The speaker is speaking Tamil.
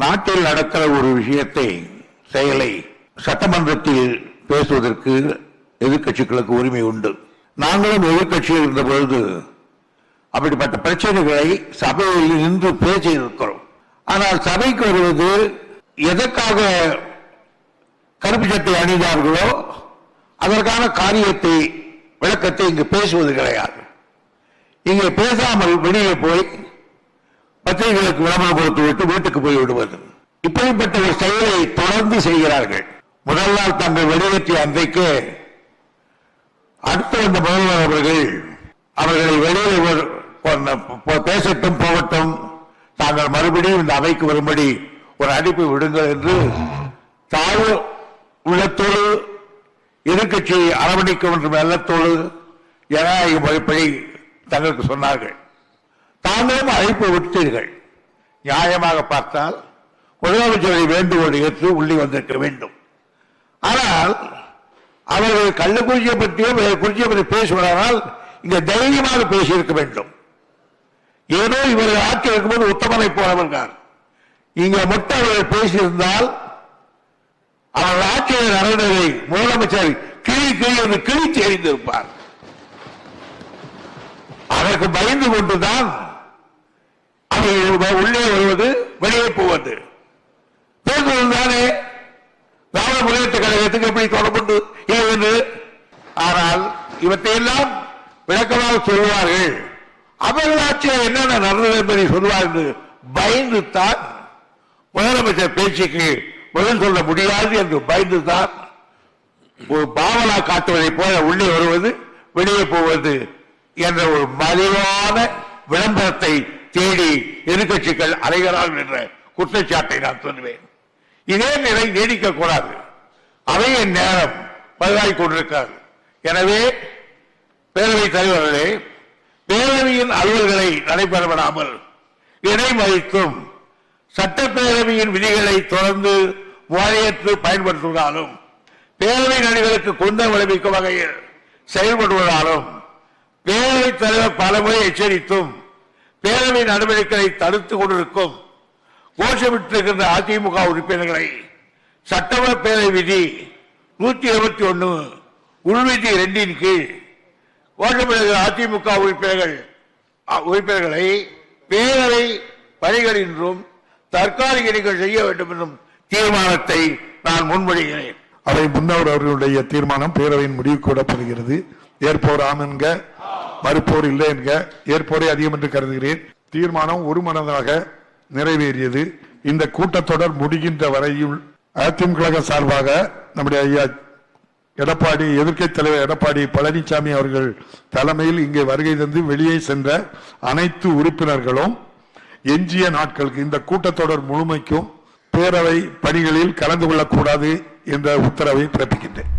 நாட்டில் நடக்கிற ஒரு விஷயத்தை செயலை சட்டமன்றத்தில் பேசுவதற்கு எதிர்கட்சிகளுக்கு உரிமை உண்டு. நாங்களும் எதிர்கட்சியில் இருந்த பொழுது அப்படிப்பட்ட பிரச்சனைகளை சபையில் நின்று பேசியிருக்கிறோம். ஆனால் சபைக்கு வருவது எதற்காக கருப்பு சட்டை அணிந்தார்களோ அதற்கான காரியத்தை விளக்கத்தை இங்கு பேசுவது கிடையாது. இங்கே பேசாமல் வெளியே போய் பத்திரிகைகளுக்கு விளம்பரம் கொடுத்து விட்டு வீட்டுக்கு போய் விடுவது, இப்படிப்பட்ட ஒரு செயலை தொடர்ந்து செய்கிறார்கள். முதல் நாள் தங்கள் வெளியேற்றிய அன்றைக்கு அடுத்து வந்த முதல்வர் அவர்களை வெளியே பேசட்டும் போகட்டும், தாங்கள் மறுபடியும் இந்த அவைக்கு வரும்படி ஒரு அழைப்பு விடுங்கள் என்று தாழ்வு உள்ளத்தோடு எதிர்கட்சியை அரவணைக்கும் என்ற எண்ணத்தோடு ஜனநாயக முறைப்படி தங்களுக்கு சொன்னார்கள். தாங்களும் அழைப்பு விட்டீர்கள். நியாயமாக பார்த்தால் முதலமைச்சரை வேண்டுகோள் ஏற்று உள்ளே வந்திருக்க வேண்டும். ஆனால் அவர்கள் கள்ளக்குறிச்சியை பற்றியோ குறிச்சியை பற்றி பேசுவதால் இங்க தைரியமாக பேசியிருக்க வேண்டும். ஏதோ இவர்கள் ஆட்சி இருக்கும்போது உத்தமனை போனவர்கள் இங்க மட்டும் அவர்கள் பேசியிருந்தால் அவர்கள் ஆட்சியை நடந்ததை முதலமைச்சர் கிழித்து எறிந்திருப்பார். அதற்கு பயந்து கொண்டுதான் உள்ளே வருவது வெளியே போவது பேசுவதுதானே திராவிட முன்னேற்ற கழகத்துக்கு எப்படி தொடர்பு என்று. ஆனால் இவற்றையெல்லாம் விளக்கமாக சொல்வார்கள். அவர்கள் ஆட்சியில் என்னென்ன நடந்தது என்பதை சொல்வார் என்று பயந்துதான் முதலமைச்சர் பேச்சுக்கு பதில் சொல்ல முடியாது என்று பயந்துதான் ஒரு பாவலா காட்டுவதை போல உள்ளே வருவது வெளியே போவது என்ற ஒரு மலிவான விளம்பரத்தை தேடி எதிர்கட்சிகள் அலைகிறார்கள் என்ற குற்றச்சாட்டை நான் சொல்லுவேன். இதே நிலை நீடிக்க கூடாது. அவையின் நேரம் பதிவாகிக் கொண்டிருக்கிறது. எனவே பேரவைத் தலைவர்களே, பேரவையின் அலுவல்களை நடைபெறவிடாமல் இடைமறித்தும் சட்டப்பேரவையின் விதிகளை தொடர்ந்து முறையற்று பயன்படுத்துவதாலும் பேரவை நடிகர்களுக்கு குந்தம் விளைவிக்கும் வகையில் செயல்படுவதாலும் பேரவைத் தலைவர் பலமுறை எச்சரித்தும் பேரவை நடவடிக்கைகளை தடுத்துக் கொண்டிருக்கும் கோஷமிட்டிருக்கின்ற அதிமுக உறுப்பினர்களை சட்டமன்ற பேரவை விதி 121 உள்விதி 2 கீழ் கோஷமிடுகிற அதிமுக உறுப்பினர்களை பேரவை பணிகளின்றும் தற்காலிக நீக்கம் செய்ய வேண்டும் என்னும் தீர்மானத்தை நான் முன்மொழிகிறேன். அவை முன்னவர் அவர்களுடைய தீர்மானம் பேரவையின் முடிவுக்கு விடப்படுகிறது. ஏற்போர் ஆம் என்க, மறுப்போர் இல்லை என்க, ஏற்போரை அதிகம் என்று கருதுகிறேன். தீர்மானம் ஒருமனதாக நிறைவேறியது. இந்த கூட்டத்தொடர் முடிகின்ற வரையில் அதிமுக சார்பாக நம்முடைய ஐயா எடப்பாடி எதிர்க்கட்சி தலைவர் எடப்பாடி பழனிசாமி அவர்கள் தலைமையில் இங்கே வருகை தந்து வெளியே சென்ற அனைத்து உறுப்பினர்களும் எஞ்சிய நாட்களுக்கு இந்த கூட்டத்தொடர் முழுமைக்கும் பேரவை பணிகளில் கலந்து கொள்ளக்கூடாது என்ற உத்தரவை பிறப்பிக்கின்றேன்.